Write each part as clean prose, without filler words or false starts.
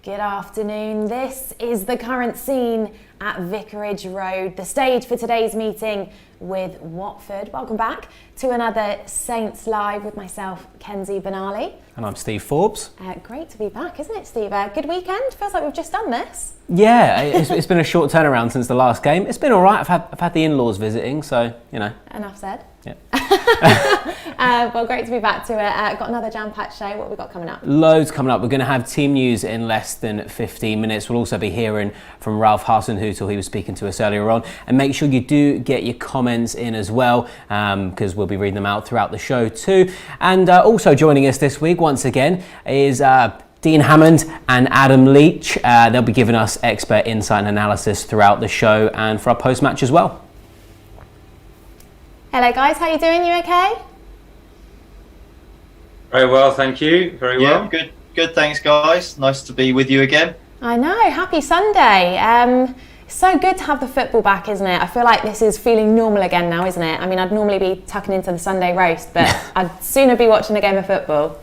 Good afternoon. This is the current scene at Vicarage Road, the stage for today's meeting with Watford. Welcome back to another Saints Live with myself, Kenzie, Benali. And I'm Steve Forbes. Great to be back, isn't it, Steve? Good weekend. Feels like we've just done this. Yeah, it's been a short turnaround since the last game. It's been all right. I've had the in-laws visiting, so, you know. Enough said. Yeah. Well, great to be back to it. Got another jam-packed show. What have we got coming up? Loads coming up. We're going to have team news in less than 15 minutes. We'll also be hearing from Ralph Hasenhüttl. He was speaking to us earlier on. And make sure you do get your comments in as well, because we'll be reading them out throughout the show too. And also joining us this week, once again, is Dean Hammond and Adam Leitch. They'll be giving us expert insight and analysis throughout the show and for our post-match as well. Hello guys, how you doing? You okay? Very well, thank you. Very well. Yeah, good. Thanks, guys. Nice to be with you again. I know. Happy Sunday. It's so good to have the football back, isn't it? I feel like this is feeling normal again now, isn't it? I mean, I'd normally be tucking into the Sunday roast, but I'd sooner be watching a game of football.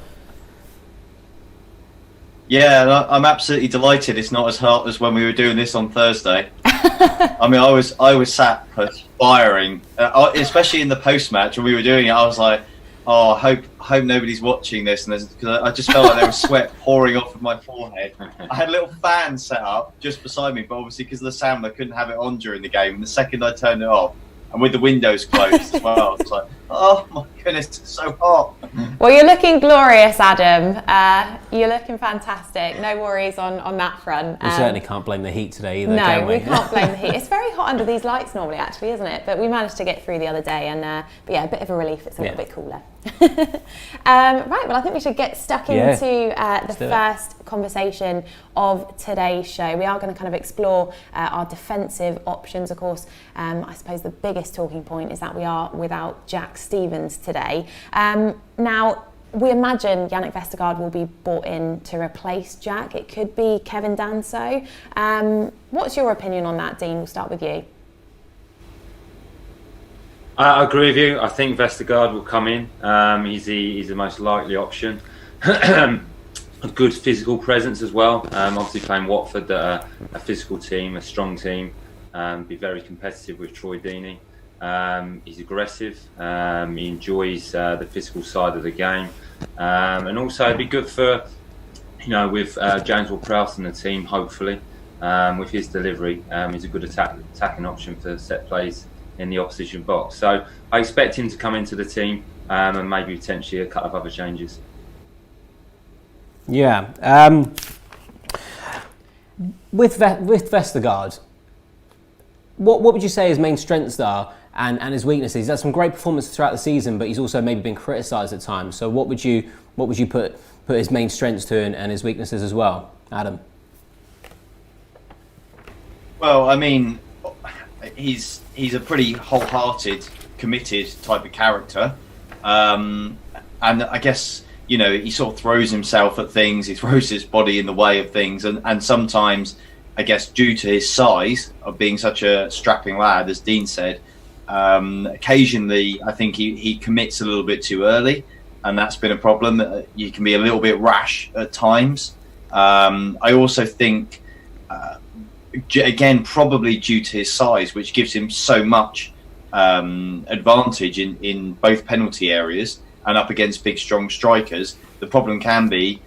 Yeah, I'm absolutely delighted it's not as hot as when we were doing this on Thursday. I mean, I was sat perspiring, especially in the post-match when we were doing it. I was like, oh, I hope nobody's watching this, and because I just felt like there was sweat pouring off of my forehead. I had a little fan set up just beside me, but obviously because of the sound, I couldn't have it on during the game. And the second I turned it off, and with the windows closed as well, it's like, oh my goodness, it's so hot. Well, you're looking glorious, Adam. You're looking fantastic. No worries on that front. We certainly can't blame the heat today either, no, can we? we can't blame the heat. It's very hot under these lights normally, actually, isn't it? But we managed to get through the other day, and but yeah, a bit of a relief. It's a little bit cooler. Right, well, I think we should get stuck into the first conversation of today's show. We are going to kind of explore our defensive options, of course. I suppose the biggest talking point is that we are without Jack Stephens today. Now, we imagine Yannick Vestergaard will be brought in to replace Jack. It could be Kevin Danso. What's your opinion on that, Dean? We'll start with you. I agree with you. I think Vestergaard will come in. He's the most likely option. A good physical presence as well. Obviously playing Watford, a physical team, a strong team. Be very competitive with Troy Deeney. He's aggressive. He enjoys the physical side of the game, and also it'd be good for, with James Ward-Prowse and the team. Hopefully, with his delivery, he's a good attacking option for set plays in the opposition box. So I expect him to come into the team, and maybe potentially a couple of other changes. Yeah. With Vestergaard, what would you say his main strengths are and his weaknesses? He's had some great performances throughout the season, but he's also maybe been criticised at times. So what would you put his main strengths to and his weaknesses as well, Adam? Well, I mean, he's a pretty wholehearted, committed type of character, and I guess he sort of throws himself at things. He throws his body in the way of things, and sometimes, I guess, due to his size of being such a strapping lad, as Dean said, occasionally I think he commits a little bit too early, and that's been a problem. You can be a little bit rash at times. I also think, again, probably due to his size, which gives him so much advantage in both penalty areas and up against big, strong strikers, the problem can be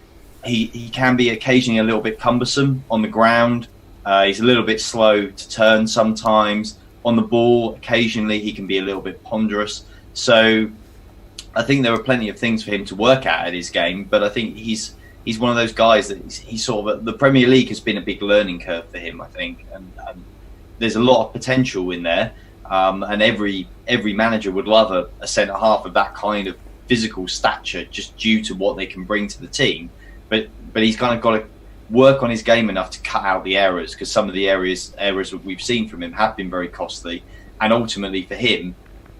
he can be occasionally a little bit cumbersome on the ground. He's a little bit slow to turn sometimes. On the ball, occasionally he can be a little bit ponderous. So I think there are plenty of things for him to work at his game, but I think he's one of those guys that he's sort of, the Premier League has been a big learning curve for him, I think, and there's a lot of potential in there, and every manager would love a centre half of that kind of physical stature, just due to what they can bring to the team. But he's kind of got to work on his game enough to cut out the errors, because some of the errors that we've seen from him have been very costly, and ultimately for him,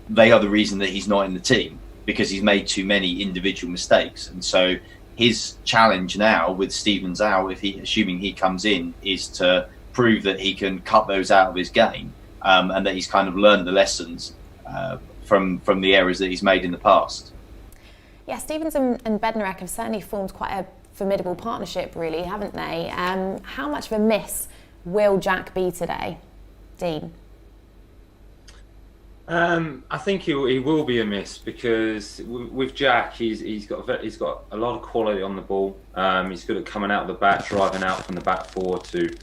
they are the reason that he's not in the team, because he's made too many individual mistakes. And so his challenge now with Stephens out, assuming he comes in, is to prove that he can cut those out of his game, and that he's kind of learned the lessons from the errors that he's made in the past. Yeah, Stephens and Bednarek have certainly formed quite a formidable partnership, really, haven't they? How much of a miss will Jack be today, Dean? I think he will be a miss, because with Jack, he's got a lot of quality on the ball. He's good at coming out of the back, driving out from the back four to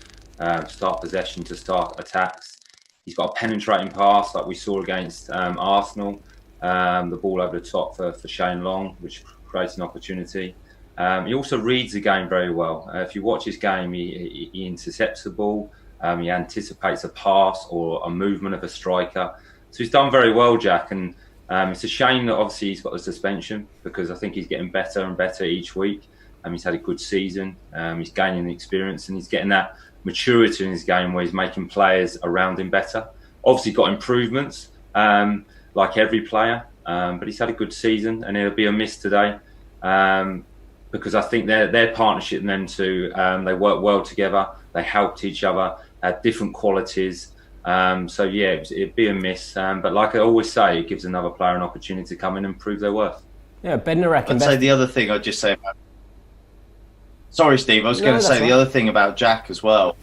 start possession, to start attacks. He's got a penetrating pass like we saw against Arsenal. The ball over the top for Shane Long, which creates an opportunity. He also reads the game very well. If you watch his game, he intercepts the ball. He anticipates a pass or a movement of a striker. So he's done very well, Jack, and it's a shame that obviously he's got the suspension, because I think he's getting better and better each week. He's had a good season. He's gaining the experience, and he's getting that maturity in his game where he's making players around him better. Obviously got improvements, like every player, but he's had a good season, and it'll be a miss today, because I think their partnership and them two, they work well together. They helped each other, had different qualities. So yeah, it'd be a miss, but like I always say, it gives another player an opportunity to come in and prove their worth. Yeah, Bednarek. I'd say the other thing I'd just say about... Sorry, Steve, I was going to say the other thing about Jack as well.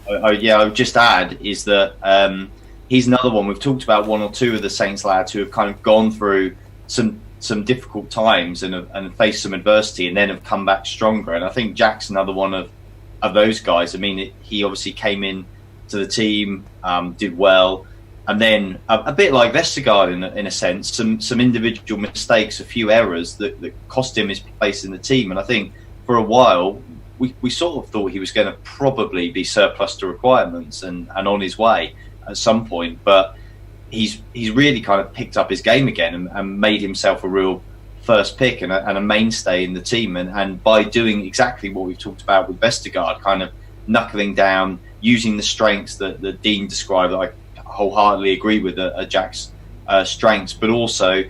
I would just add is that he's another one. We've talked about one or two of the Saints lads who have kind of gone through some difficult times and faced some adversity and then have come back stronger. And I think Jack's another one of those guys. I mean, he obviously came in to the team, did well, and then a bit like Vestergaard in a sense, some individual mistakes, a few errors that cost him his place in the team. And I think for a while we sort of thought he was going to probably be surplus to requirements and on his way at some point, but he's really kind of picked up his game again and made himself a real first pick and a mainstay in the team, and by doing exactly what we've talked about with Vestergaard, kind of knuckling down, using the strengths that Dean described, that I wholeheartedly agree with, Jack's strengths, but also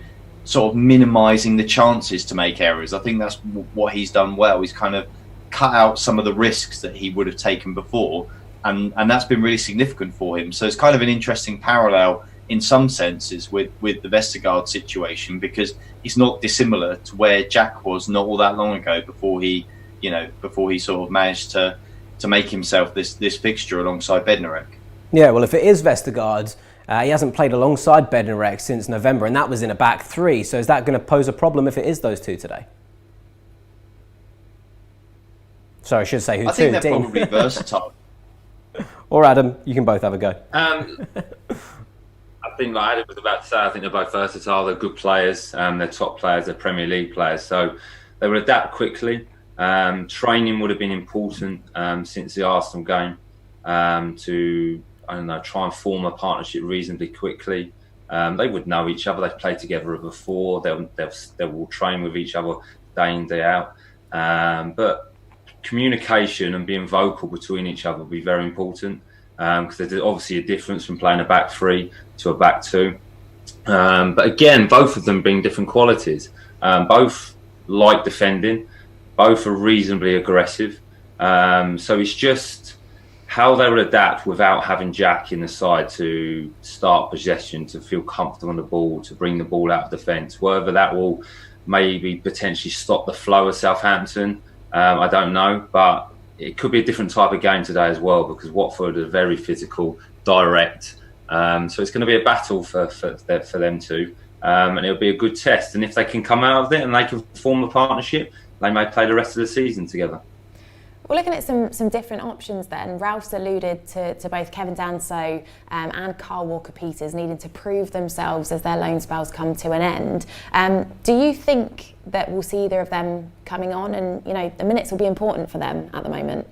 sort of minimising the chances to make errors. I think that's what he's done well. He's kind of cut out some of the risks that he would have taken before, and that's been really significant for him. So it's kind of an interesting parallel in some senses with the Vestergaard situation, because it's not dissimilar to where Jack was not all that long ago before he sort of managed to make himself this fixture alongside Bednarek. Yeah, well, if it is Vestergaard, he hasn't played alongside Bednarek since November, and that was in a back three. So is that going to pose a problem if it is those two today? Sorry, I should say who. I think they're probably versatile. Or Adam, you can both have a go. I think, like Adam was about to say, I think they're both versatile. They're good players. They're top players. They're Premier League players. So they will adapt quickly. Training would have been important since the Arsenal game to, try and form a partnership reasonably quickly. They would know each other. They've played together before. They will train with each other day in, day out. But communication and being vocal between each other will be very important, because there's obviously a difference from playing a back three to a back two. But again, both of them bring different qualities. Both like defending. Both are reasonably aggressive. So it's just how they will adapt without having Jack in the side to start possession, to feel comfortable on the ball, to bring the ball out of defence. Whether that will maybe potentially stop the flow of Southampton, I don't know. But it could be a different type of game today as well, because Watford are very physical, direct. So it's going to be a battle for them two. And it'll be a good test. And if they can come out of it and they can form a partnership, they may play the rest of the season together. We're looking at some different options then. Ralph's alluded to both Kevin Danso and Carl Walker-Peters needing to prove themselves as their loan spells come to an end. Do you think that we'll see either of them coming on, and the minutes will be important for them at the moment?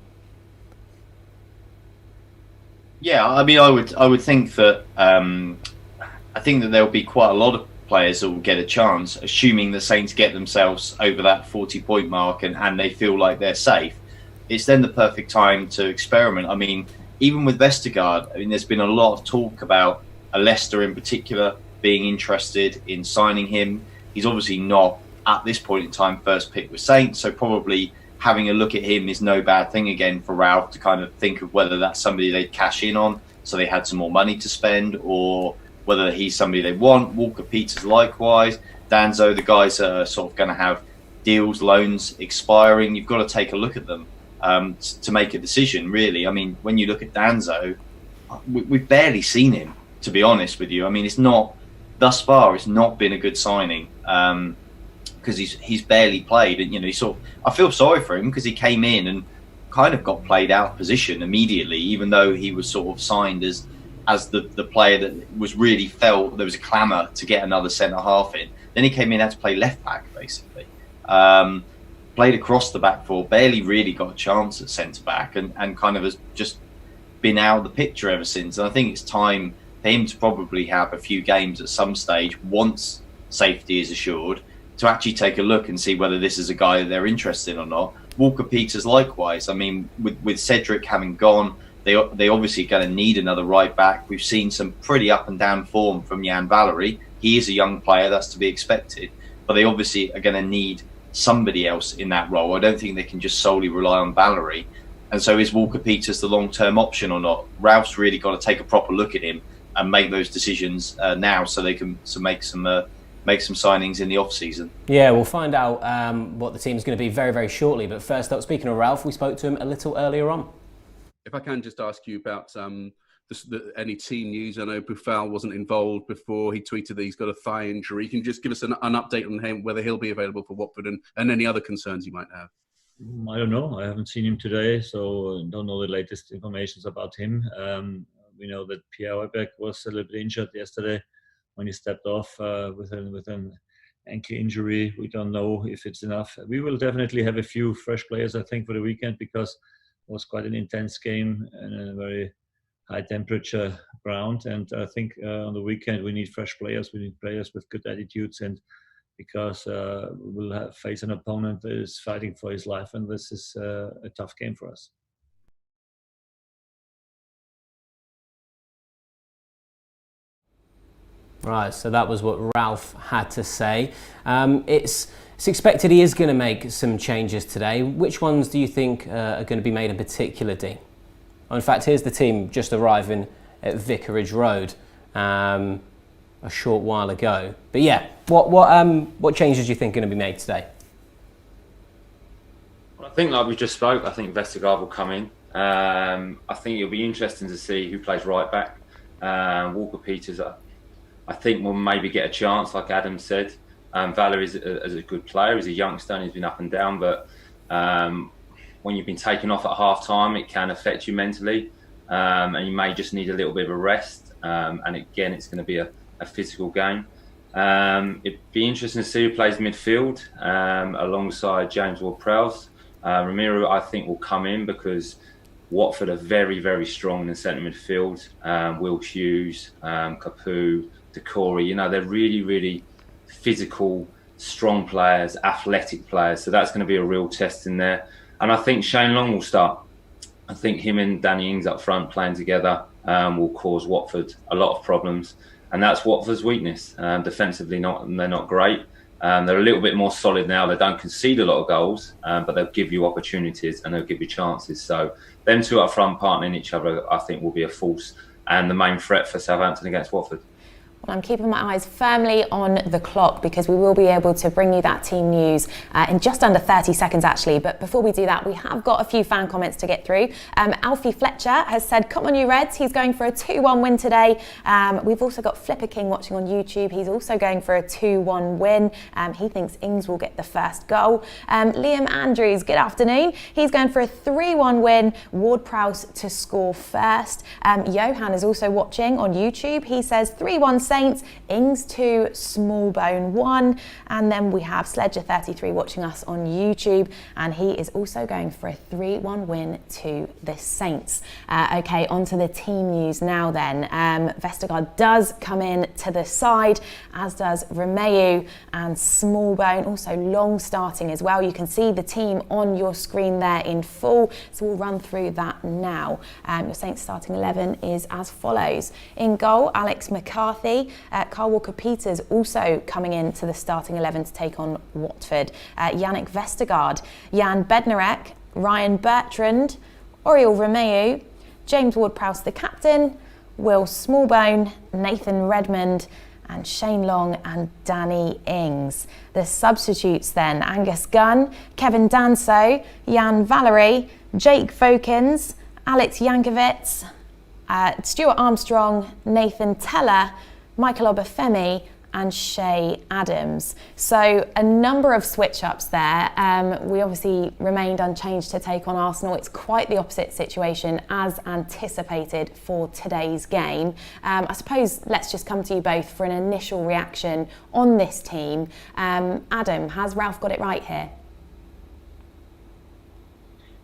Yeah, I mean, I would think that I think that there will be quite a lot of players that will get a chance, assuming the Saints get themselves over that 40-point mark and they feel like they're safe. It's then the perfect time to experiment. I mean, even with Vestergaard, there's been a lot of talk about Leicester in particular being interested in signing him. He's obviously not, at this point in time, first pick with Saints, so probably having a look at him is no bad thing again for Ralph to kind of think of whether that's somebody they'd cash in on, so they had some more money to spend, or whether he's somebody they want. Walker-Peters likewise. Danso, the guys are sort of going to have deals, loans expiring. You've got to take a look at them to make a decision, really. I mean, when you look at Danzo, we've barely seen him, to be honest with you. I mean, thus far, it's not been a good signing because he's barely played. And, you know, I feel sorry for him because he came in and kind of got played out of position immediately, even though he was sort of signed as the player that was really felt there was a clamour to get another centre half in. Then he came in and had to play left back, basically. Played across the back four, barely really got a chance at centre back, and kind of has just been out of the picture ever since. And I think it's time for him to probably have a few games at some stage, once safety is assured, to actually take a look and see whether this is a guy that they're interested in or not. Walker-Peters likewise. I mean, with Cedric having gone, they obviously going to need another right back. We've seen some pretty up and down form from Jan Valery. He is a young player, that's to be expected, but they obviously are going to need somebody else in that role. I don't think they can just solely rely on Valery. And so is Walker-Peters the long-term option or not? Ralph's really got to take a proper look at him and make those decisions now, so they can make some signings in the off-season. Yeah, we'll find out what the team's going to be very, very shortly. But first up, speaking of Ralph, we spoke to him a little earlier on. If I can just ask you about any team news. I know Boufal wasn't involved before. He tweeted that he's got a thigh injury. Can you just give us an update on him, whether he'll be available for Watford and any other concerns you might have? I don't know. I haven't seen him today, so don't know the latest information about him. We know that Pierre Heuberg was a little bit injured yesterday when he stepped off with an ankle injury. We don't know if it's enough. We will definitely have a few fresh players, I think, for the weekend, because it was quite an intense game and a very high temperature ground. And I think on the weekend we need fresh players. We need players with good attitudes, and because we'll face an opponent that is fighting for his life, and this is a tough game for us. Right, so that was what Ralph had to say. It's expected he is going to make some changes today. Which ones do you think are going to be made in particular, Dean? In fact, here's the team just arriving at Vicarage Road a short while ago. But yeah, what changes do you think are going to be made today? Well, I think, like we just spoke, I think Vestergaard will come in. I think it'll be interesting to see who plays right back. Walker-Peters, I think, will maybe get a chance, like Adam said. Valery is a good player. He's a youngster and he's been up and down, but when you've been taken off at half time, it can affect you mentally, and you may just need a little bit of a rest. And again, it's going to be a physical game. It'd be interesting to see who plays midfield alongside James Ward-Prowse. Ramiro, I think, will come in because Watford are very, very strong in the centre midfield. Will Hughes, Capoue, Decore, they're really, really physical, strong players, athletic players. So that's going to be a real test in there. And I think Shane Long will start. I think him and Danny Ings up front playing together will cause Watford a lot of problems. And that's Watford's weakness. Defensively, they're not great. They're a little bit more solid now. They don't concede a lot of goals, but they'll give you opportunities and they'll give you chances. So them two up front partnering each other, I think, will be a force and the main threat for Southampton against Watford. Well, I'm keeping my eyes firmly on the clock because we will be able to bring you that team news in just under 30 seconds actually. But before we do that, we have got a few fan comments to get through. Alfie Fletcher has said, "Come on you Reds," he's going for a 2-1 win today. We've also got Flipper King watching on YouTube. He's also going for a 2-1 win. He thinks Ings will get the first goal. Liam Andrews, good afternoon. He's going for a 3-1 win. Ward-Prowse to score first. Johan is also watching on YouTube. He says 3-1 Saints, Ings 2, Smallbone 1. And then we have Sledger33 watching us on YouTube, and he is also going for a 3-1 win to the Saints. Okay, on to the team news now then. Vestergaard does come in to the side, as does Romeu and Smallbone, also Long starting as well. You can see the team on your screen there in full, so we'll run through that now. Your Saints starting 11 is as follows. In goal, Alex McCarthy. Carl Walker-Peters also coming into the starting 11 to take on Watford. Yannick Vestergaard, Jan Bednarek, Ryan Bertrand, Oriol Romeu, James Ward-Prowse the captain, Will Smallbone, Nathan Redmond, and Shane Long and Danny Ings. The substitutes then: Angus Gunn, Kevin Danso, Jan Valery, Jake Vokins, Alex Yankovic, Stuart Armstrong, Nathan Teller, Michael Obafemi and Shay Adams. So a number of switch-ups there. We obviously remained unchanged to take on Arsenal. It's quite the opposite situation as anticipated for today's game. I suppose let's just come to you both for an initial reaction on this team. Adam, has Ralph got it right here?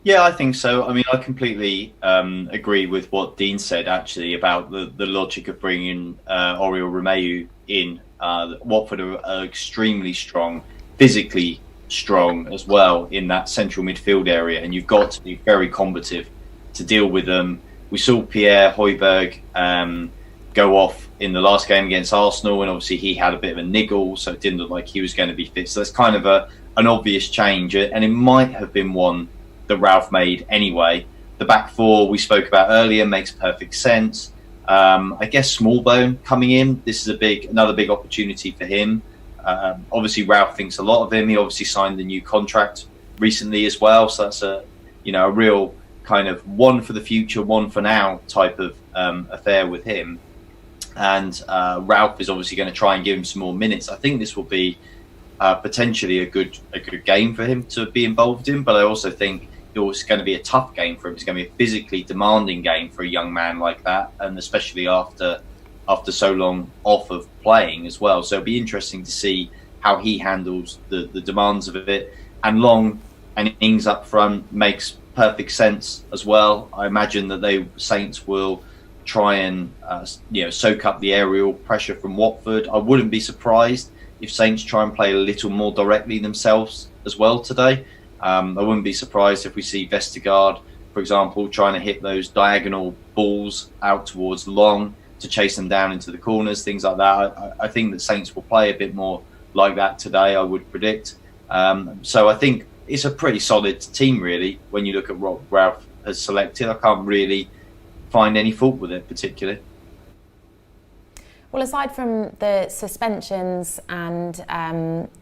Yeah, I think so. I mean, I completely agree with what Dean said, actually, about the logic of bringing Oriol Romeu in. Watford are extremely strong, physically strong as well in that central midfield area, and you've got to be very combative to deal with them. We saw Pierre Højbjerg go off in the last game against Arsenal, and obviously he had a bit of a niggle, so it didn't look like he was going to be fit. So that's kind of an obvious change, and it might have been one that Ralph made anyway. The back four we spoke about earlier makes perfect sense. I guess Smallbone coming in, this is another big opportunity for him. Obviously Ralph thinks a lot of him. He obviously signed a new contract recently as well, so that's a real kind of one for the future, one for now type of affair with him. And Ralph is obviously going to try and give him some more minutes. I think this will be potentially a good game for him to be involved in, but I also think it's going to be a tough game for him. It's going to be a physically demanding game for a young man like that, and especially after so long off of playing as well. So it'll be interesting to see how he handles the demands of it. And Long and Ings up front makes perfect sense as well. I imagine that Saints will try and soak up the aerial pressure from Watford. I wouldn't be surprised if Saints try and play a little more directly themselves as well today. I wouldn't be surprised if we see Vestergaard, for example, trying to hit those diagonal balls out towards Long to chase them down into the corners, things like that. I think that Saints will play a bit more like that today, I would predict. So I think it's a pretty solid team, really, when you look at what Ralph has selected. I can't really find any fault with it particularly. Well, aside from the suspensions and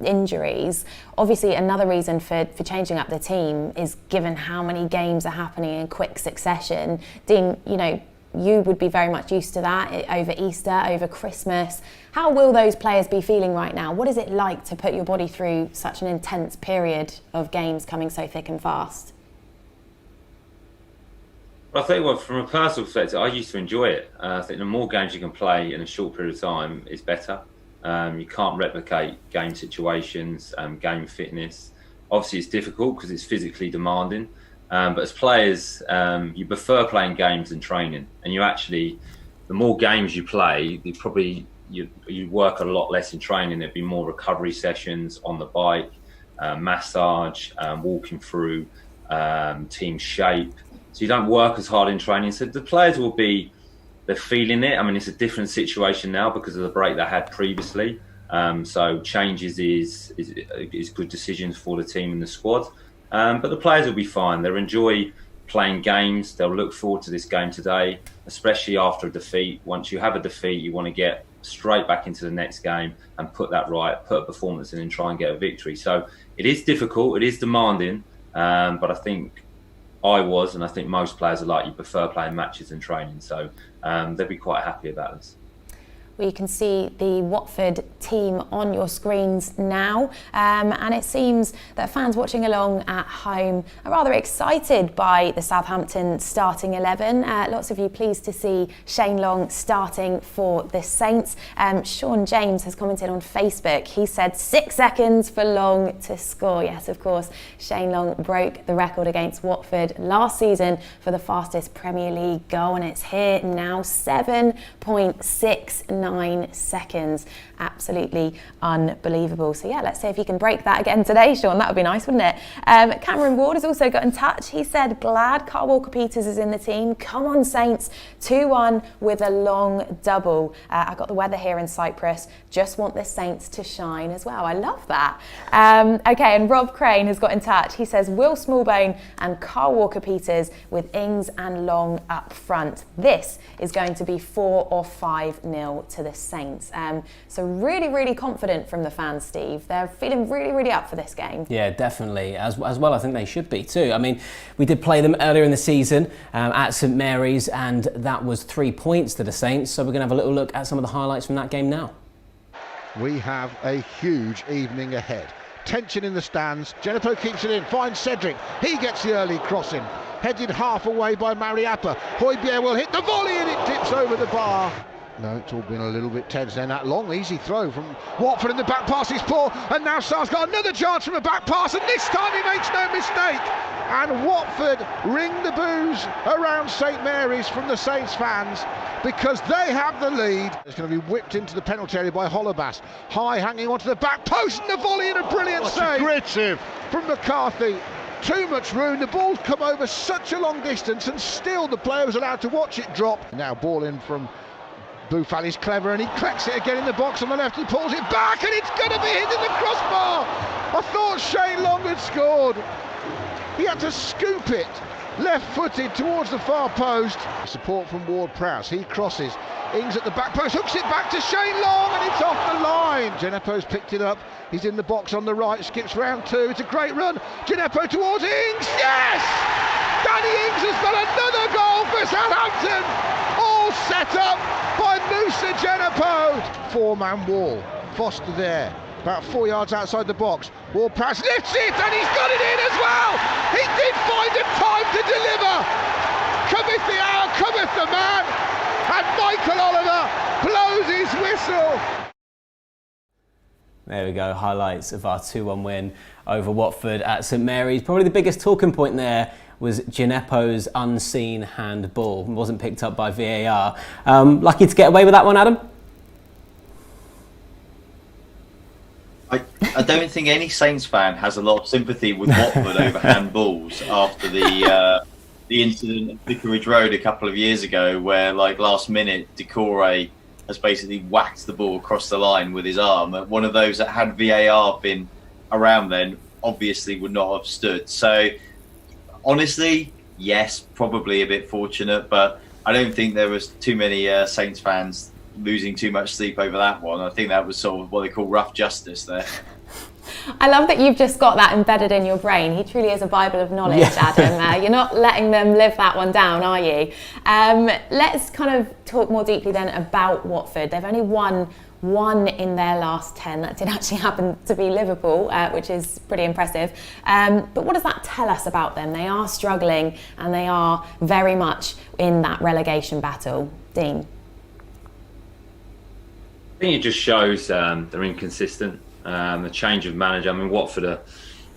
injuries, obviously another reason for changing up the team is given how many games are happening in quick succession. Dean, you would be very much used to that over Easter, over Christmas. How will those players be feeling right now? What is it like to put your body through such an intense period of games coming so thick and fast? Well, I'll tell you what, from a personal perspective, I used to enjoy it. I think the more games you can play in a short period of time is better. You can't replicate game situations, game fitness. Obviously, it's difficult because it's physically demanding. But as players, you prefer playing games than training. And the more games you play, you work a lot less in training. There'd be more recovery sessions on the bike, massage, walking through, team shape. So you don't work as hard in training. So the players they're feeling it. I mean, it's a different situation now because of the break they had previously. So changes is good decisions for the team and the squad. But the players will be fine. They'll enjoy playing games. They'll look forward to this game today, especially after a defeat. Once you have a defeat, you want to get straight back into the next game and put that right, put a performance in and try and get a victory. So it is difficult. It is demanding. But I think and I think most players are like, you prefer playing matches than training. So they'll be quite happy about this. Well, you can see the Watford team on your screens now, and it seems that fans watching along at home are rather excited by the Southampton starting 11. Lots of you pleased to see Shane Long starting for the Saints. Sean James has commented on Facebook. He said 6 seconds for Long to score. Yes, of course, Shane Long broke the record against Watford last season for the fastest Premier League goal, and it's here now, 7.69 seconds. Absolutely unbelievable. So yeah, let's see if you can break that again today, Sean. That would be nice, wouldn't it? Cameron Ward has also got in touch. He said, glad Carl Walker-Peters is in the team. Come on, Saints. 2-1 with a Long double. I got the weather here in Cyprus. Just want the Saints to shine as well. I love that. Okay, and Rob Crane has got in touch. He says, Will Smallbone and Carl Walker-Peters with Ings and Long up front. This is going to be 4 or 5-0 to to the Saints. So really, really confident from the fans, Steve. They're feeling really, really up for this game. Yeah, definitely. As well, I think they should be too. I mean, we did play them earlier in the season at St Mary's, and that was 3 points to the Saints. So we're going to have a little look at some of the highlights from that game now. We have a huge evening ahead. Tension in the stands. Genepo keeps it in, finds Cedric. He gets the early crossing. Headed half away by Mariappa. Højbjerg will hit the volley and it dips over the bar. No, it's all been a little bit tense then. That long, easy throw from Watford in the back pass is poor. And now Sar's got another chance from a back pass, and this time he makes no mistake. And Watford ring the boos around St Mary's from the Saints fans because they have the lead. It's going to be whipped into the penalty area by Holobas. High hanging onto the back post and the volley and a brilliant save. Great save from McCarthy. Too much room. The ball's come over such a long distance and still the player was allowed to watch it drop. Now ball in from Boufal is clever and he cracks it again in the box on the left. He pulls it back and it's going to be hit in the crossbar. I thought Shane Long had scored. He had to scoop it left-footed towards the far post. Support from Ward-Prowse. He crosses. Ings at the back post, hooks it back to Shane Long and it's off the line. Genepo's picked it up. He's in the box on the right, skips round two. It's a great run. Genepo towards Ings. Yes! Danny Ings has got another goal for Southampton. All set up by Moussa Genepo. Four-man wall. Foster there, about 4 yards outside the box. Ward-Prowse lifts it and he's got it in as well. He did find the time to deliver. Cometh the hour, cometh the man. And Michael Oliver blows his whistle. There we go, highlights of our 2-1 win over Watford at St Mary's. Probably the biggest talking point there was Genepo's unseen handball. It wasn't picked up by VAR. Lucky to get away with that one, Adam? I don't think any Saints fan has a lot of sympathy with Watford over handballs after the incident at Vicarage Road a couple of years ago, where last minute Decore has basically whacked the ball across the line with his arm. One of those that had VAR been around then obviously would not have stood. So honestly, yes, probably a bit fortunate, but I don't think there was too many Saints fans losing too much sleep over that one. I think that was sort of what they call rough justice there. I love that you've just got that embedded in your brain. He truly is a Bible of knowledge, Adam. You're not letting them live that one down, are you? Let's kind of talk more deeply then about Watford. They've only won one in their last 10. That did actually happen to be Liverpool, which is pretty impressive. But what does that tell us about them? They are struggling and they are very much in that relegation battle. Dean? I think it just shows they're inconsistent. The change of manager. I mean, Watford are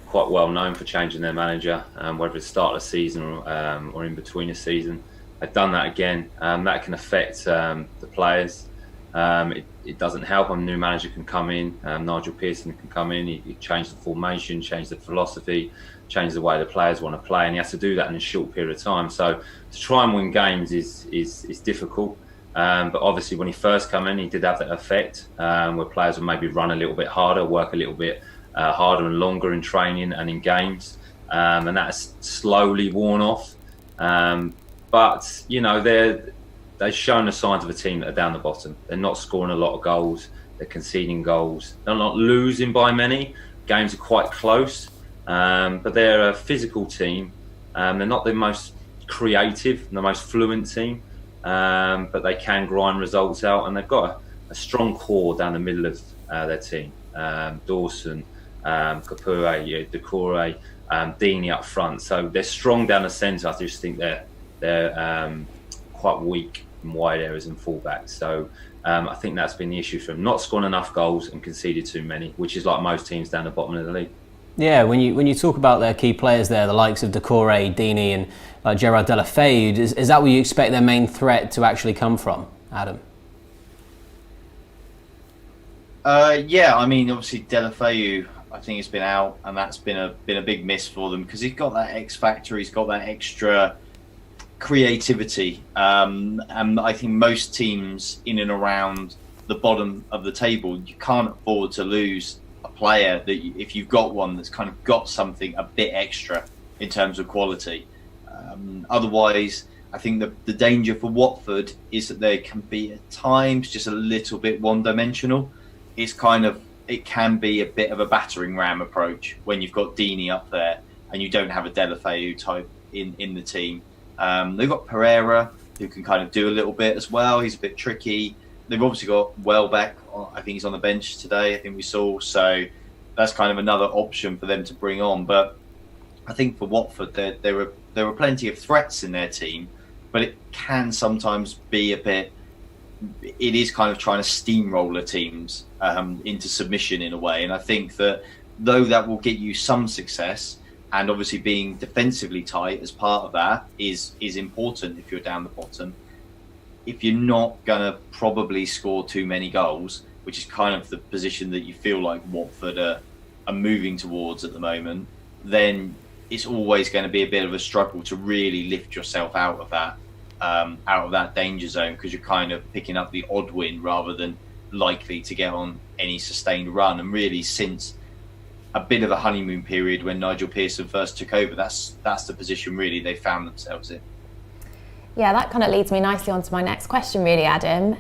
quite well known for changing their manager, whether it's start of the season or in between the season. They've done that again. That can affect the players. It doesn't help. A new manager can come in. Nigel Pearson can come in. He changed the formation, changed the philosophy, changed the way the players want to play, and he has to do that in a short period of time. So to try and win games is difficult. But obviously when he first came in, he did have that effect where players would maybe run a little bit harder, work a little bit harder and longer in training and in games, and that's slowly worn off. But you know, they've shown the signs of a team that are down the bottom. They're not scoring a lot of goals, they're conceding goals, they're not losing by many. Games are quite close, but they're a physical team. They're not the most creative, the most fluent team. But they can grind results out, and they've got a strong core down the middle of their team. Dawson, Kapure, Decore, Deeney up front. So they're strong down the centre. I just think they're quite weak in wide areas and fullbacks. So I think that's been the issue for them. Not scoring enough goals and conceded too many, which is like most teams down the bottom of the league. Yeah, when you talk about their key players there, the likes of Decore, Deeney and Gerard Deulofeu, is that where you expect their main threat to actually come from, Adam? Yeah, I mean, obviously Deulofeu, I think has been out, and that's been a big miss for them because he's got that X factor, he's got that extra creativity, and I think most teams in and around the bottom of the table, you can't afford to lose a player that if you've got one that's kind of got something a bit extra in terms of quality. Otherwise, I think the danger for Watford is that they can be at times just a little bit one-dimensional. It can be a bit of a battering ram approach when you've got Deeney up there and you don't have a Deulofeu type in the team. They've got Pereira, who can kind of do a little bit as well. He's a bit tricky. They've obviously got Welbeck. I think he's on the bench today, I think we saw. So that's kind of another option for them to bring on. But I think for Watford, there were plenty of threats in their team, but it can sometimes be it is kind of trying to steamroller teams into submission in a way. And I think that though that will get you some success, and obviously being defensively tight as part of that is important if you're down the bottom, if you're not going to probably score too many goals, which is kind of the position that you feel like Watford are moving towards at the moment, then it's always going to be a bit of a struggle to really lift yourself out of that danger zone, because you're kind of picking up the odd win rather than likely to get on any sustained run. And really, since a bit of a honeymoon period when Nigel Pearson first took over, that's the position really they found themselves in. Yeah, that kind of leads me nicely on to my next question, really, Adam.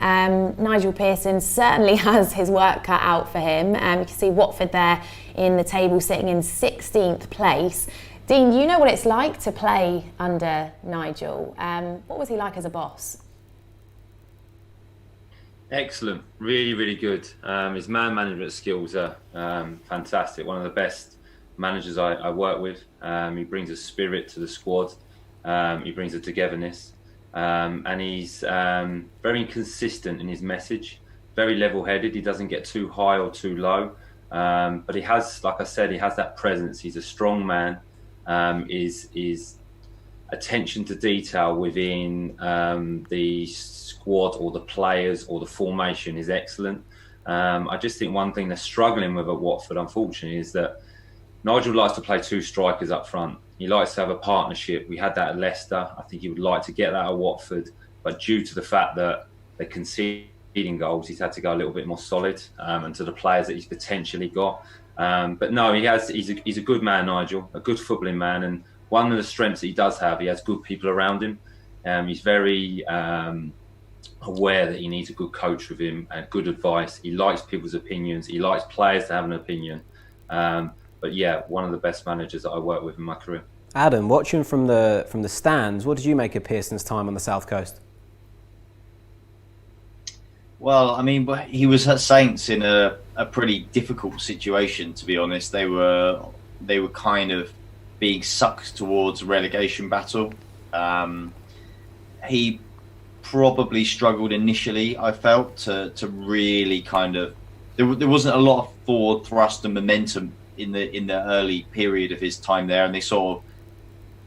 Nigel Pearson certainly has his work cut out for him. You can see Watford there in the table sitting in 16th place. Dean, you know what it's like to play under Nigel. What was he like as a boss? Excellent, really, really good. His man management skills are fantastic. One of the best managers I work with. He brings a spirit to the squad. He brings a togetherness. And he's very consistent in his message, very level-headed. He doesn't get too high or too low. But he has, like I said, he has that presence. He's a strong man. His attention to detail within the squad or the players or the formation is excellent. I just think one thing they're struggling with at Watford, unfortunately, is that Nigel likes to play two strikers up front. He likes to have a partnership. We had that at Leicester. I think he would like to get that at Watford, but due to the fact that they're conceding goals, he's had to go a little bit more solid, and to the players that he's potentially got. But no, he's a good man, Nigel, a good footballing man, and one of the strengths that he does have, he has good people around him. He's very aware that he needs a good coach with him and good advice. He likes people's opinions. He likes players to have an opinion. But yeah, one of the best managers that I worked with in my career. Adam, watching from the stands, what did you make of Pearson's time on the South Coast? Well, I mean, he was at Saints in a pretty difficult situation, to be honest. They were kind of being sucked towards a relegation battle. He probably struggled initially, I felt, to really kind of... There wasn't a lot of forward thrust and momentum in the early period of his time there, and they sort of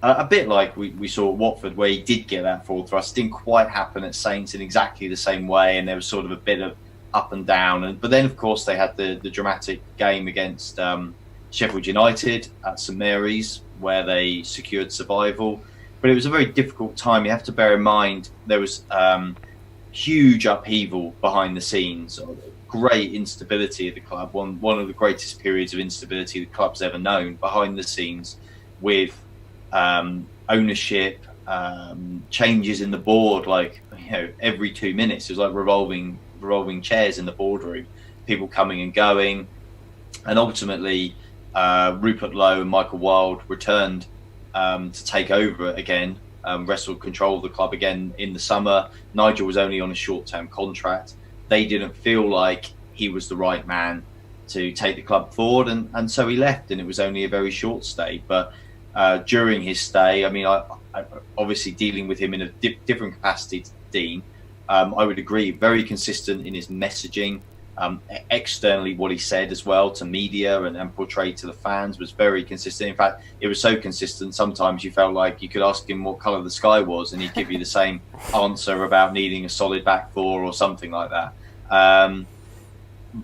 a bit like we saw at Watford, where he did get that forward thrust. It didn't quite happen at Saints in exactly the same way, and there was sort of a bit of up and down. But then, of course, they had the dramatic game against Sheffield United at St Mary's, where they secured survival. But it was a very difficult time. You have to bear in mind there was huge upheaval behind the scenes, great instability at the club, one of the greatest periods of instability the club's ever known behind the scenes, with ownership, changes in the board, like, you know, every 2 minutes. It was like revolving chairs in the boardroom, people coming and going, and ultimately Rupert Lowe and Michael Wilde returned to take over again, wrestled control of the club again in the summer. Nigel was only on a short-term contract. They didn't feel like he was the right man to take the club forward, and so he left, and it was only a very short stay. But during his stay, I mean, I obviously dealing with him in a different capacity to Dean, I would agree, very consistent in his messaging. Externally, what he said as well to media and portrayed to the fans was very consistent. In fact, it was so consistent, sometimes you felt like you could ask him what colour the sky was and he'd give you the same answer about needing a solid back four or something like that.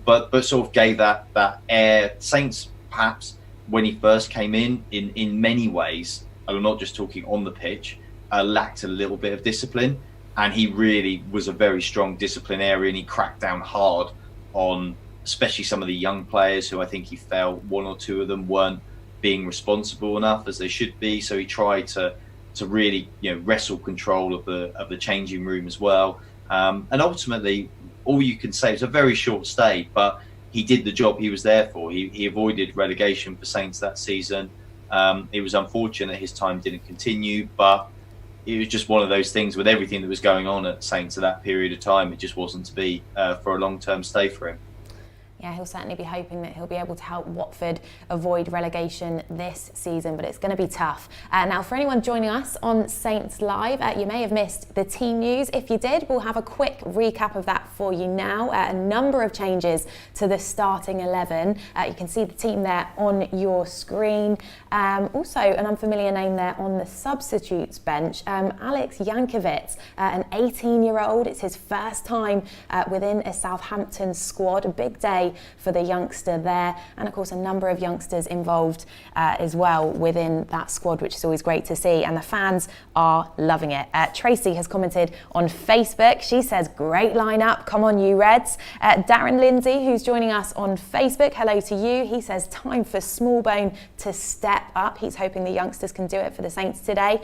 But sort of gave that air. Saints, perhaps, when he first came in many ways, and I'm not just talking on the pitch, lacked a little bit of discipline. And he really was a very strong disciplinarian. And he cracked down hard on especially some of the young players who I think he felt one or two of them weren't being responsible enough as they should be. So he tried to really wrestle control of the changing room as well. And ultimately, all you can say is a very short stay, but he did the job he was there for. He avoided relegation for Saints that season. It was unfortunate his time didn't continue, but it was just one of those things with everything that was going on at Saints at that period of time. It just wasn't to be for a long-term stay for him. Yeah, he'll certainly be hoping that he'll be able to help Watford avoid relegation this season, but it's going to be tough. Now, for anyone joining us on Saints Live, you may have missed the team news. If you did, we'll have a quick recap of that for you now. A number of changes to the starting 11. You can see the team there on your screen. Also, an unfamiliar name there on the substitutes bench. Alex Jankovic, an 18-year-old. It's his first time within a Southampton squad. A big day for the youngster there, and of course a number of youngsters involved as well within that squad, which is always great to see, and the fans are loving it. Tracy has commented on Facebook. She says, great lineup, come on you Reds. Darren Lindsay, who's joining us on Facebook, hello to you. He says, time for Smallbone to step up. He's hoping the youngsters can do it for the Saints today.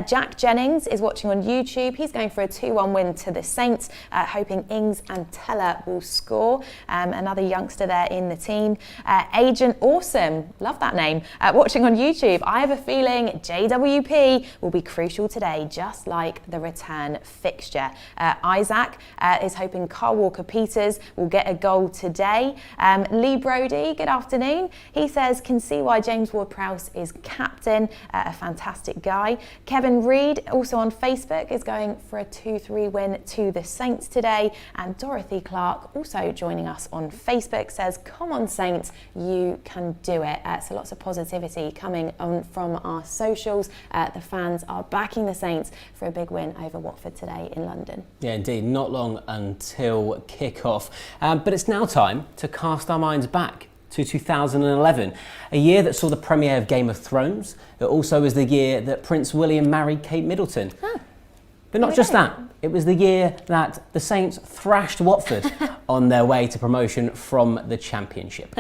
Jack Jennings is watching on YouTube. He's going for a 2-1 win to the Saints, hoping Ings and Teller will score. Another youngster there in the team. Agent Awesome, love that name, watching on YouTube. I have a feeling JWP will be crucial today, just like the return fixture. Isaac is hoping Carl Walker-Peters will get a goal today. Lee Brody, good afternoon. He says, can see why James Ward-Prowse is captain, a fantastic guy. Kevin Reed, also on Facebook, is going for a 2-3 win to the Saints today. And Dorothy Clark, also joining us on Facebook, says, come on Saints, you can do it. So lots of positivity coming on from our socials. The fans are backing the Saints for a big win over Watford today in London. Yeah, indeed, not long until kick-off. But it's now time to cast our minds back to 2011, a year that saw the premiere of Game of Thrones. It also was the year that Prince William married Kate Middleton. Huh. But not just that, it was the year that the Saints thrashed Watford on their way to promotion from the Championship.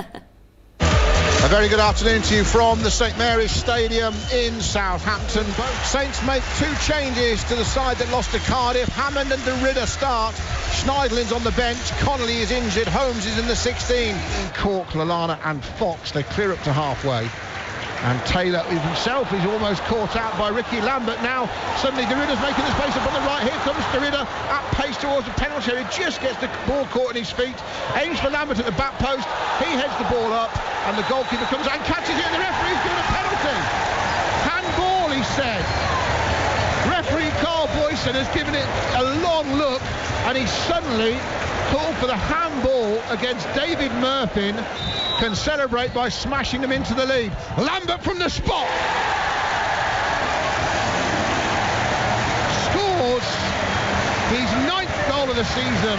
A very good afternoon to you from the St Mary's Stadium in Southampton. Both Saints make 2 changes to the side that lost to Cardiff. Hammond and de Ridder start. Schneidlin's on the bench. Connolly is injured. Holmes is in the 16. Cork, Lallana and Fox, they clear up to halfway. And Taylor himself is almost caught out by Ricky Lambert. Now suddenly de Ridder's making the space up on the right. Here comes de Ridder at pace towards the penalty area. He just gets the ball caught in his feet. Aims for Lambert at the back post. He heads the ball up and the goalkeeper comes out and catches it, and the referee's given a penalty. Handball, he said. Referee Carl Boyson has given it a long look and he suddenly called for the handball against David Murphy. Can celebrate by smashing them into the lead. Lambert from the spot scores his 9th goal of the season.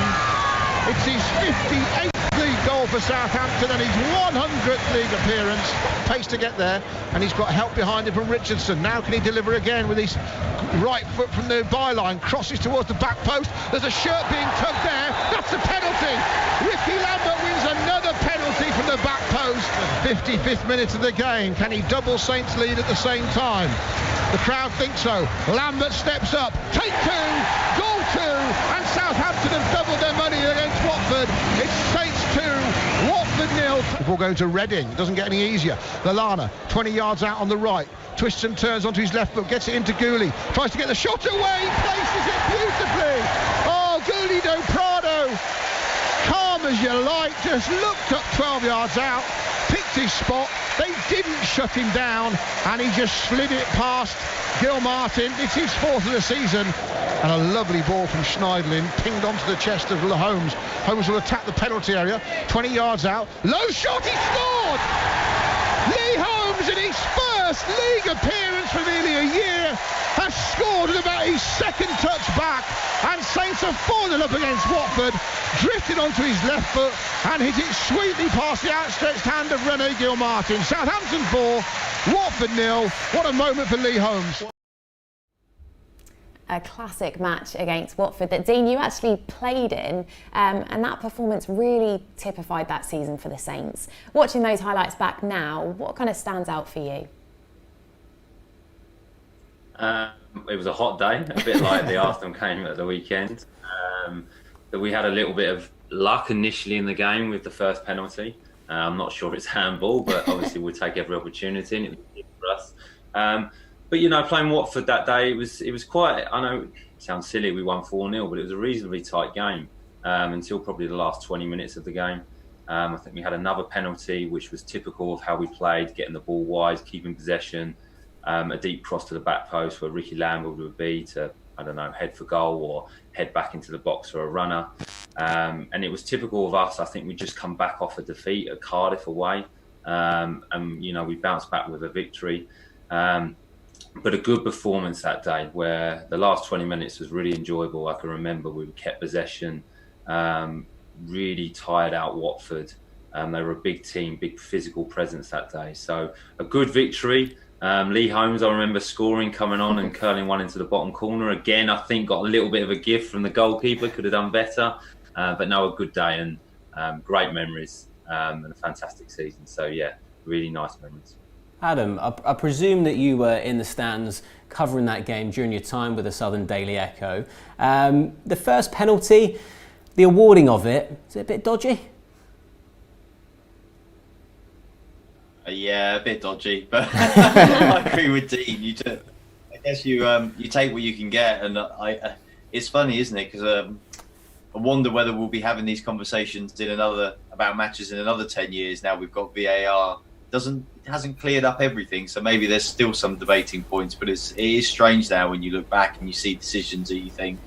It's his 58th league goal for Southampton and his 100th league appearance. Pace to get there, and he's got help behind him from Richardson. Now can he deliver again with his right foot from the byline, crosses towards the back post. There's a shirt being tugged there. That's a penalty. Ricky Lambert wins another penalty from the back post. 55th minute of the game. Can he double Saints' lead at the same time? The crowd thinks so. Lambert steps up. Take 2, goal 2, and Southampton have doubled their money against Watford. It's Saints 2, Watford 0. Before going to Reading, it doesn't get any easier. Lallana, 20 yards out on the right, twists and turns onto his left foot, gets it into Gooley, tries to get the shot away, places it beautifully. Oh, Gooley do Prado, calm as you like, just looked up 12 yards out, picked his spot. They didn't shut him down, and he just slid it past Gil Martin. It's his 4th of the season, and a lovely ball from Schneidlin, pinged onto the chest of Holmes. Holmes will attack the penalty area, 20 yards out, low shot, he scored! Lee Holmes, in his first league appearance for nearly a year, has scored with about his 2nd touch back, and Saints have 4-0 up against Watford, drifted onto his left foot and hit it sweetly past the outstretched hand of René Gilmartin. Southampton 4, Watford 0. What a moment for Lee Holmes. A classic match against Watford that, Dean, you actually played in, and that performance really typified that season for the Saints. Watching those highlights back now, what kind of stands out for you? It was a hot day, a bit like the Arsenal game at the weekend. That we had a little bit of luck initially in the game with the first penalty. I'm not sure it's handball, but obviously we'll take every opportunity, and it was good for us. But you know, playing Watford that day, it was quite. I know it sounds silly, we won 4-0, but it was a reasonably tight game until probably the last 20 minutes of the game. I think we had another penalty, which was typical of how we played, getting the ball wide, keeping possession. A deep cross to the back post where Ricky Lambert would be to, I don't know, head for goal or head back into the box for a runner. And it was typical of us. I think we just come back off a defeat at Cardiff away. And, you know, we bounced back with a victory. But a good performance that day where the last 20 minutes was really enjoyable. I can remember we kept possession, really tired out Watford. They were a big team, big physical presence that day. So a good victory. Lee Holmes, I remember scoring, coming on and curling one into the bottom corner. Again, I think got a little bit of a gift from the goalkeeper, could have done better. But no, a good day and great memories and a fantastic season. So yeah, really nice memories. Adam, I presume that you were in the stands covering that game during your time with the Southern Daily Echo. The first penalty, the awarding of it, is it a bit dodgy? Yeah, a bit dodgy, but I agree with Dean. I guess you take what you can get, and it's funny, isn't it? Because I wonder whether we'll be having these conversations about matches in another 10 years. Now we've got VAR. It hasn't cleared up everything, so maybe there's still some debating points. But it is strange now when you look back and you see decisions that you think,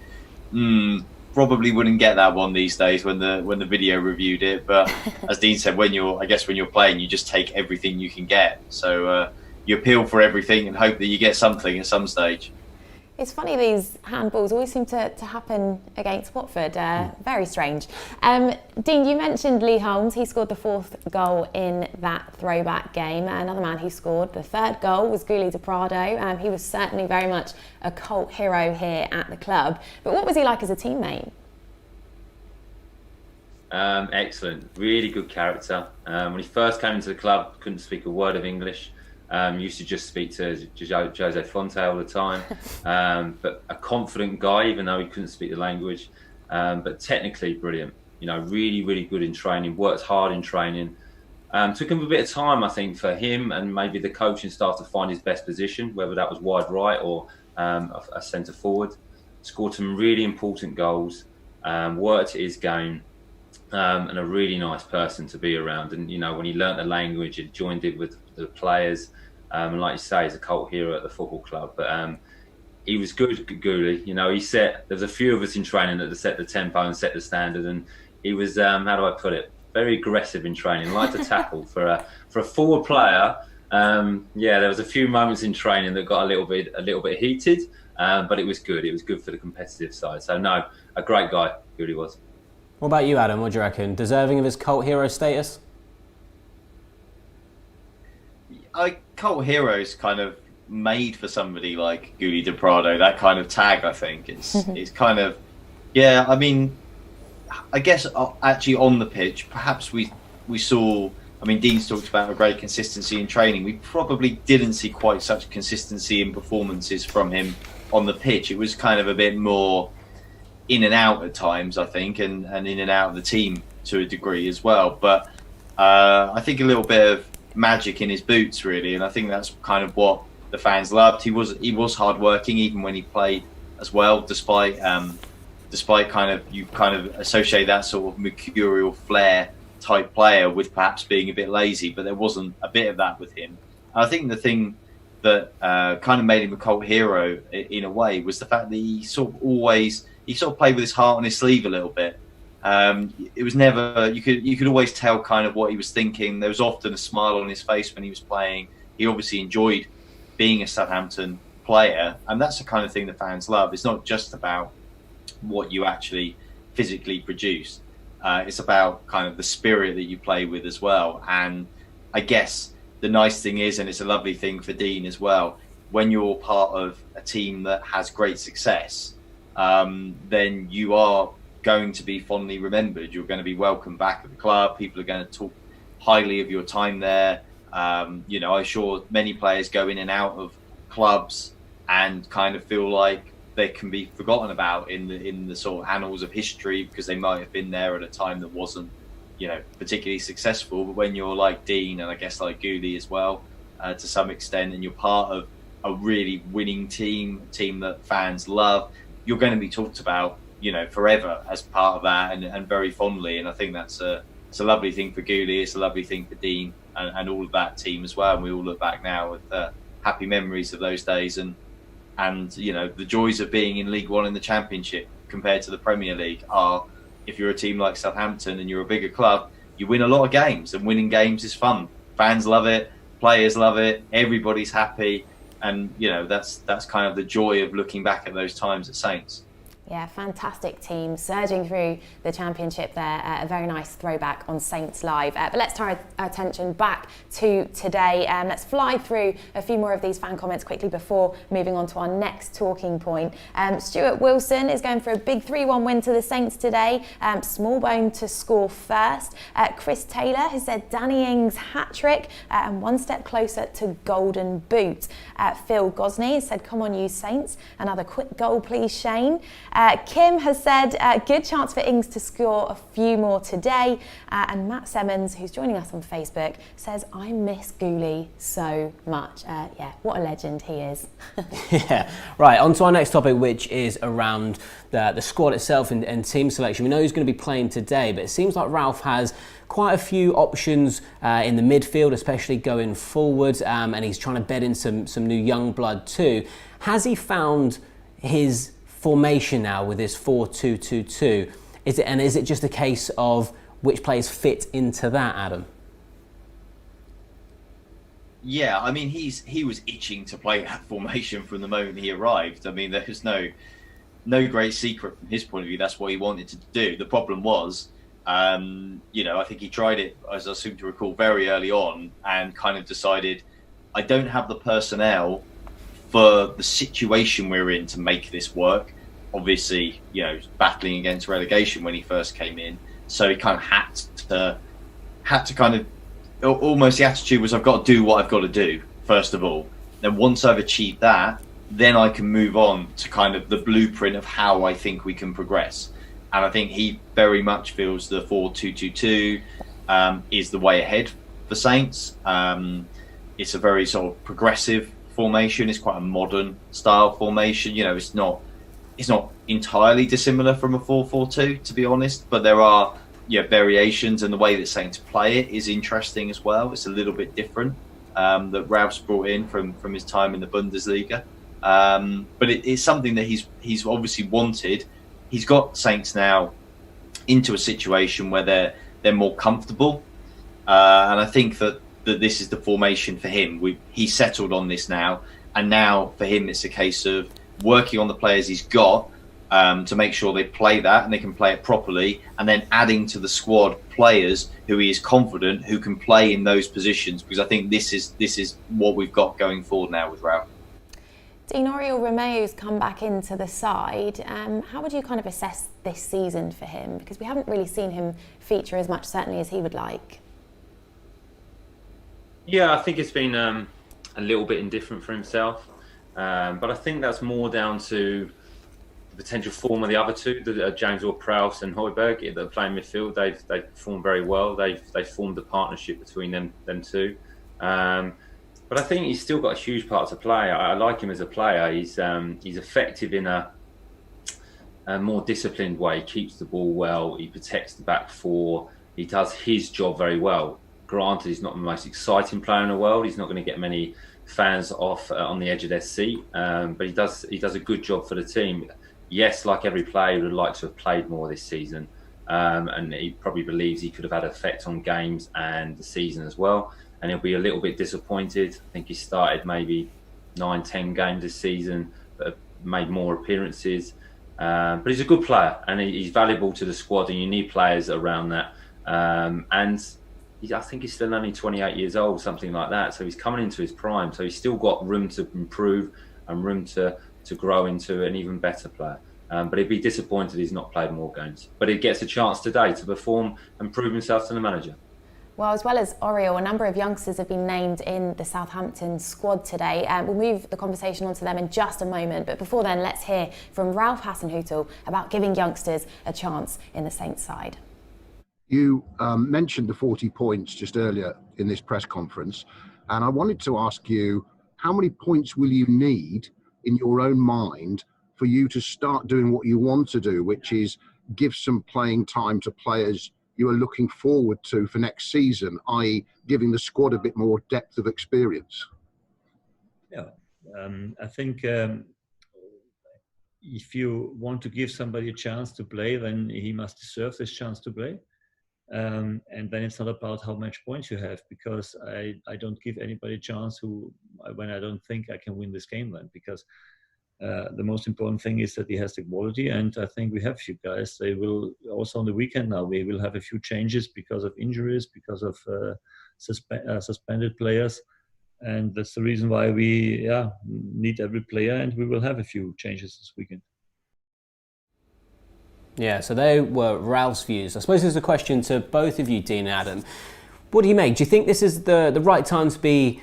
probably wouldn't get that one these days when the video reviewed it. But as Dean said, when you're playing, you just take everything you can get. So you appeal for everything and hope that you get something at some stage. It's funny, these handballs always seem to happen against Watford. Very strange. Dean, you mentioned Lee Holmes. He scored the 4th goal in that throwback game. Another man who scored the 3rd goal was Gulli de Prado. He was certainly very much a cult hero here at the club. But what was he like as a teammate? Excellent. Really good character. When he first came into the club, couldn't speak a word of English. Used to just speak to Jose Fonte all the time, but a confident guy, even though he couldn't speak the language. But technically brilliant. You know, really, really good in training. Worked hard in training. Took him a bit of time, I think, for him and maybe the coaching staff to find his best position, whether that was wide right or a centre forward. Scored some really important goals. Worked at his game. And a really nice person to be around. And, you know, when he learnt the language, he joined it with the players. And like you say, he's a cult hero at the football club. But he was good, Gulli. You know, there's a few of us in training that set the tempo and set the standard. And he was, how do I put it, very aggressive in training, liked to tackle. For a forward player, there was a few moments in training that got a little bit heated. But it was good. It was good for the competitive side. So, no, a great guy, Gulli was. What about you, Adam? What do you reckon? Deserving of his cult hero status? Cult heroes kind of made for somebody like Gulli de Prado. That kind of tag, I think, it's kind of, yeah. I mean, I guess actually on the pitch, perhaps we saw. I mean, Dean's talked about a great consistency in training. We probably didn't see quite such consistency in performances from him on the pitch. It was kind of a bit more in and out at times, I think, and in and out of the team to a degree as well. But I think a little bit of magic in his boots, really, and I think that's kind of what the fans loved. He was hardworking, even when he played as well, despite you associate that sort of mercurial flair type player with perhaps being a bit lazy, but there wasn't a bit of that with him. And I think the thing that kind of made him a cult hero in a way was the fact that he sort of played with his heart on his sleeve a little bit. It was never, you could always tell kind of what he was thinking. There was often a smile on his face when he was playing. He obviously enjoyed being a Southampton player, and that's the kind of thing the fans love. It's not just about what you actually physically produce. It's about kind of the spirit that you play with as well. And I guess the nice thing is, and it's a lovely thing for Dean as well, when you're part of a team that has great success, then you are going to be fondly remembered. You're going to be welcomed back at the club. People are going to talk highly of your time there. I'm sure many players go in and out of clubs and kind of feel like they can be forgotten about in the sort of annals of history because they might have been there at a time that wasn't, particularly successful. But when you're like Dean, and I guess like Gooley as well, to some extent, and you're part of a really winning team that fans love, you're going to be talked about, forever as part of that, and very fondly. And I think it's a lovely thing for Gooley. It's a lovely thing for Dean and all of that team as well. And we all look back now with happy memories of those days and the joys of being in League One in the Championship compared to the Premier League are, if you're a team like Southampton and you're a bigger club, you win a lot of games, and winning games is fun. Fans love it, players love it, everybody's happy, and that's kind of the joy of looking back at those times at Saints. Yeah, fantastic team surging through the Championship there. A very nice throwback on Saints Live. But let's turn our attention back to today. Let's fly through a few more of these fan comments quickly before moving on to our next talking point. Stuart Wilson is going for a big 3-1 win to the Saints today. Smallbone to score first. Chris Taylor has said Danny Ings hat-trick and one step closer to Golden Boot. Phil Gosney has said, come on you Saints, another quick goal please Shane. Kim has said, good chance for Ings to score a few more today. And Matt Semmons, who's joining us on Facebook, says, I miss Gooley so much. What a legend he is. Yeah, right, on to our next topic, which is around the squad itself and team selection. We know who's going to be playing today, but it seems like Ralph has quite a few options in the midfield, especially going forward, and he's trying to bed in some new young blood too. Has he found his formation now with his 4-2-2-2? Is it just a case of which players fit into that, Adam? Yeah, I mean, he was itching to play that formation from the moment he arrived. I mean, there's no great secret from his point of view. That's what he wanted to do. The problem was, I think he tried it, as I seem to recall, very early on, and kind of decided, I don't have the personnel for the situation we're in to make this work. Obviously, battling against relegation when he first came in, so he kind of had to kind of, almost the attitude was, I've got to do what I've got to do first of all. Then once I've achieved that, then I can move on to kind of the blueprint of how I think we can progress. And I think he very much feels the 4-2-2-2 is the way ahead for Saints. It's a very sort of progressive formation. It's quite a modern style formation. It's not entirely dissimilar from a 4-4-2, to be honest, but there are variations, and the way that Saints play it is interesting as well. It's a little bit different that Ralph's brought in from his time in the Bundesliga, but it's something that he's obviously wanted. He's got Saints now into a situation where they're more comfortable, and I think that this is the formation for him. He's settled on this now, and now for him it's a case of working on the players he's got to make sure they play that and they can play it properly, and then adding to the squad players who he is confident who can play in those positions, because I think this is what we've got going forward now with Ralph. Dean, Oriol Romeo's come back into the side. How would you kind of assess this season for him? Because we haven't really seen him feature as much, certainly, as he would like. Yeah, I think it's been a little bit indifferent for himself. But I think that's more down to the potential form of the other two, James Ward-Prowse and Højbjerg, that play in midfield. They've performed very well. They've formed a partnership between them two. But I think he's still got a huge part to play. I like him as a player. He's effective in a more disciplined way. He keeps the ball well. He protects the back four. He does his job very well. Granted, he's not the most exciting player in the world. He's not going to get many fans off on the edge of their seat, but he does a good job for the team. Yes, like every player, he would like to have played more this season, and he probably believes he could have had an effect on games and the season as well, and he'll be a little bit disappointed. I think he started maybe 9-10 games this season, but have made more appearances, but he's a good player and he's valuable to the squad, and you need players around that, and I think he's still only 28 years old, something like that. So he's coming into his prime. So he's still got room to improve and room to grow into an even better player. But he'd be disappointed he's not played more games. But he gets a chance today to perform and prove himself to the manager. Well, as well as Oriel, a number of youngsters have been named in the Southampton squad today. We'll move the conversation on to them in just a moment. But before then, let's hear from Ralph Hasenhüttl about giving youngsters a chance in the Saints side. You mentioned the 40 points just earlier in this press conference. And I wanted to ask you, how many points will you need in your own mind for you to start doing what you want to do, which is give some playing time to players you are looking forward to for next season, i.e. giving the squad a bit more depth of experience? Yeah, I think if you want to give somebody a chance to play, then he must deserve this chance to play. And then it's not about how much points you have, because I don't give anybody a chance when I don't think I can win this game then, because the most important thing is that he has the quality, and I think we have a few guys. They will also on the weekend now. We will have a few changes because of injuries, because of suspended players, and that's the reason why we need every player, and we will have a few changes this weekend. Yeah, so they were Ralph's views. I suppose there's a question to both of you, Dean and Adam. What do you make? Do you think this is the right time to be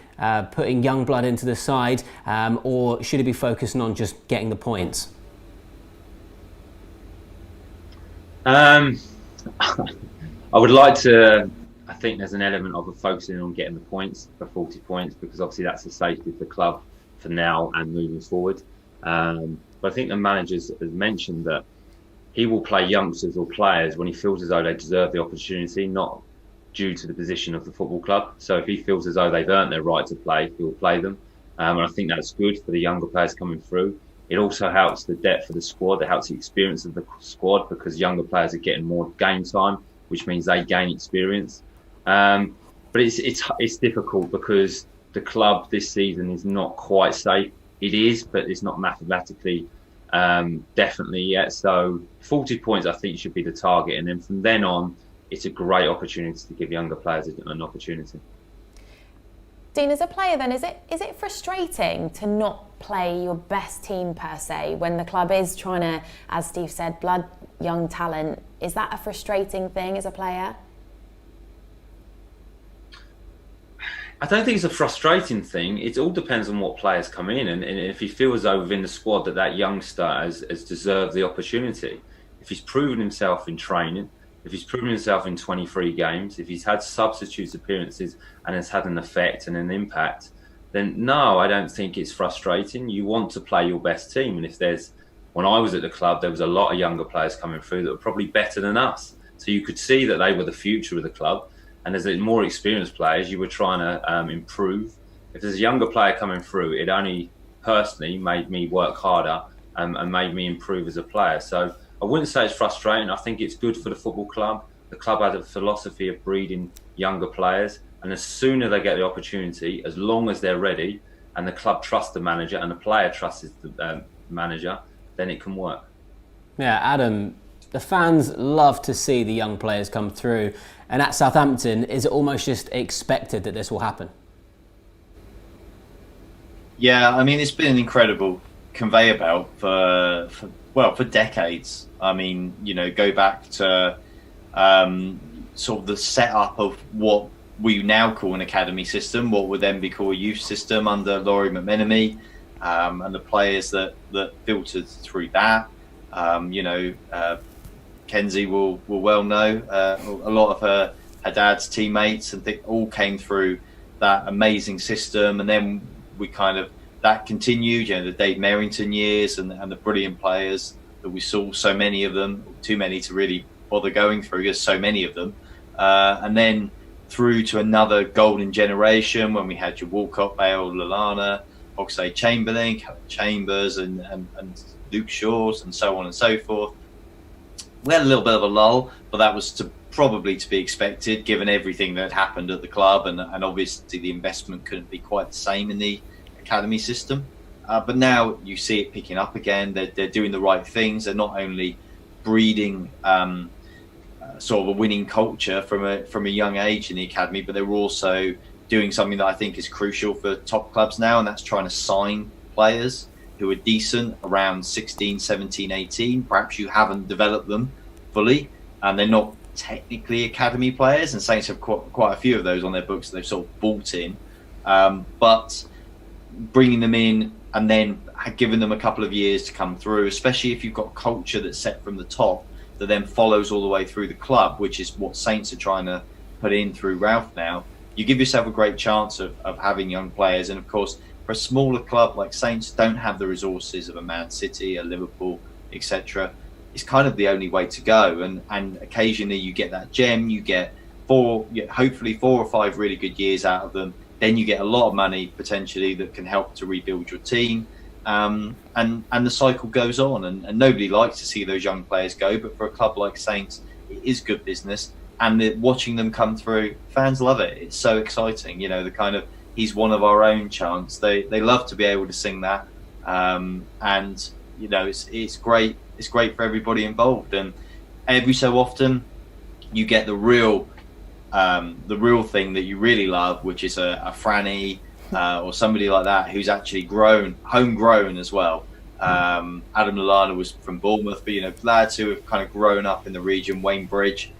putting young blood into the side, or should it be focusing on just getting the points? I would like to. I think there's an element of focusing on getting the points for 40 points, because obviously that's the safety of the club for now and moving forward. But I think the manager has mentioned that he will play youngsters or players when he feels as though they deserve the opportunity, not due to the position of the football club. So if he feels as though they've earned their right to play, he'll play them. And I think that's good for the younger players coming through. It also helps the depth of the squad. It helps the experience of the squad, because younger players are getting more game time, which means they gain experience. But it's difficult because the club this season is not quite safe. It is, but it's not mathematically definitely yet. So 40 points I think should be the target, and then from then on it's a great opportunity to give younger players an opportunity. Dean, as a player then, is it frustrating to not play your best team per se when the club is trying to, as Steve said, blood young talent? Is that a frustrating thing as a player? I don't think it's a frustrating thing. It all depends on what players come in, and if he feels as though within the squad that youngster has deserved the opportunity. If he's proven himself in training, if he's proven himself in 23 games, if he's had substitute appearances and has had an effect and an impact, then no, I don't think it's frustrating. You want to play your best team, and when I was at the club, there was a lot of younger players coming through that were probably better than us. So you could see that they were the future of the club. And as more experienced players, you were trying to improve. If there's a younger player coming through, it only personally made me work harder and made me improve as a player. So I wouldn't say it's frustrating. I think it's good for the football club. The club had a philosophy of breeding younger players, and as soon as they get the opportunity, as long as they're ready, and the club trusts the manager and the player trusts the manager, then it can work. Yeah, Adam, the fans love to see the young players come through, and at Southampton, is it almost just expected that this will happen? Yeah, I mean, it's been an incredible conveyor belt for decades. I mean, go back to sort of the setup of what we now call an academy system, what would then be called a youth system under Laurie McMenemy, and the players that filtered through that. Kenzie will well know a lot of her dad's teammates and all came through that amazing system, and then that continued, the Dave Merrington years and the brilliant players that we saw, so many of them, too many to really bother going through, there's so many of them, and then through to another golden generation when we had your Walcott, Bale, Lallana, Oxlade-Chamberlain, Chambers and Luke Shaws and so on and so forth. We had a little bit of a lull, but that was probably to be expected given everything that happened at the club, and obviously the investment couldn't be quite the same in the academy system. But now you see it picking up again. They're doing the right things. They're not only breeding sort of a winning culture from a young age in the academy, but they're also doing something that I think is crucial for top clubs now, and that's trying to sign players who are decent around 16, 17, 18. Perhaps you haven't developed them fully, and they're not technically academy players, and Saints have quite a few of those on their books that they've sort of bought in. But bringing them in and then giving them a couple of years to come through, especially if you've got culture that's set from the top that then follows all the way through the club, which is what Saints are trying to put in through Ralph now, you give yourself a great chance of having young players. And of course, for a smaller club like Saints, don't have the resources of a Man City, a Liverpool, etc. It's kind of the only way to go. And occasionally you get that gem, you get hopefully 4 or 5 really good years out of them. Then you get a lot of money potentially that can help to rebuild your team. And the cycle goes on, and nobody likes to see those young players go, but for a club like Saints, it is good business, and watching them come through, fans love it. It's so exciting, the kind of he's one of our own chants. They love to be able to sing that, and it's great. It's great for everybody involved, and every so often you get the real thing that you really love, which is a Franny. Or somebody like that who's actually homegrown as well. Adam Lallana was from Bournemouth, but lads who have kind of grown up in the region, Wayne Bridge,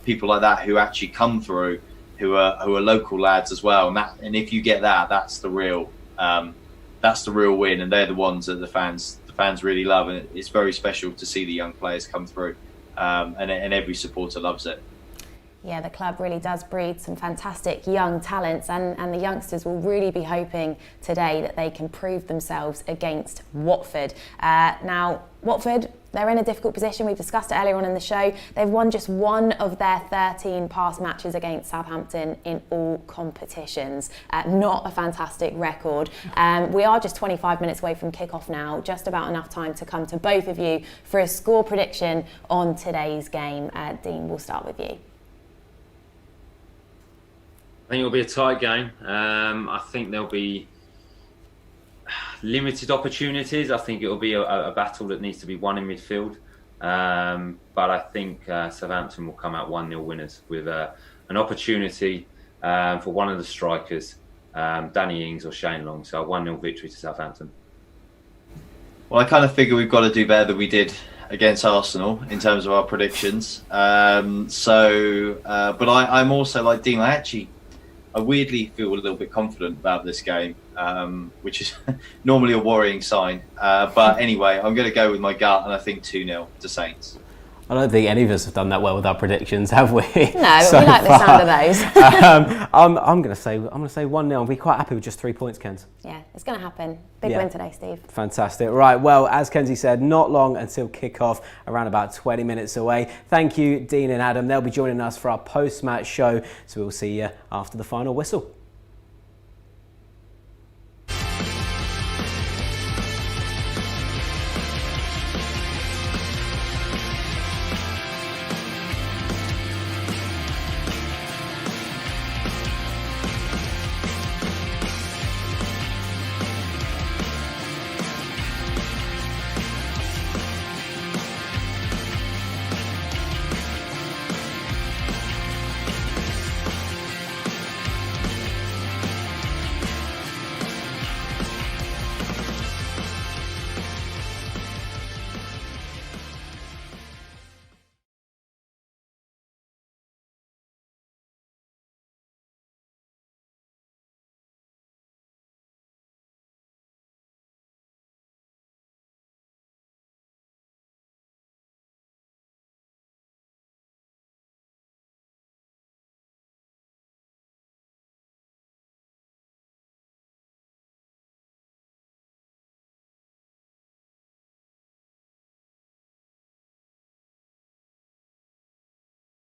people like that who actually come through, who are local lads as well. And if you get that, that's the real win, and they're the ones that the fans really love, and it's very special to see the young players come through, and every supporter loves it. Yeah, the club really does breed some fantastic young talents, and the youngsters will really be hoping today that they can prove themselves against Watford. Now, Watford, they're in a difficult position. We've discussed it earlier on in the show. They've won just one of their 13 past matches against Southampton in all competitions. Not a fantastic record. We are just 25 minutes away from kickoff now, just about enough time to come to both of you for a score prediction on today's game. Dean, we'll start with you. I think it'll be a tight game. I think there'll be limited opportunities. I think it'll be a battle that needs to be won in midfield. But I think Southampton will come out 1-0 winners with an opportunity for one of the strikers, Danny Ings or Shane Long. So a 1-0 victory to Southampton. Well, I kind of figure we've got to do better than we did against Arsenal in terms of our predictions. But I'm also like Dean. I weirdly feel a little bit confident about this game, which is normally a worrying sign. But anyway, I'm going to go with my gut, and I think 2-0 to Saints. I don't think any of us have done that well with our predictions, have we? No, but we like the sound of those. I'm going to say 1-0. I'll be quite happy with just 3 points, Kenz. Yeah, it's going to happen. Big win today, Steve. Fantastic. Right, well, as Kenzie said, not long until kick-off, around about 20 minutes away. Thank you, Dean and Adam. They'll be joining us for our post-match show, so we'll see you after the final whistle.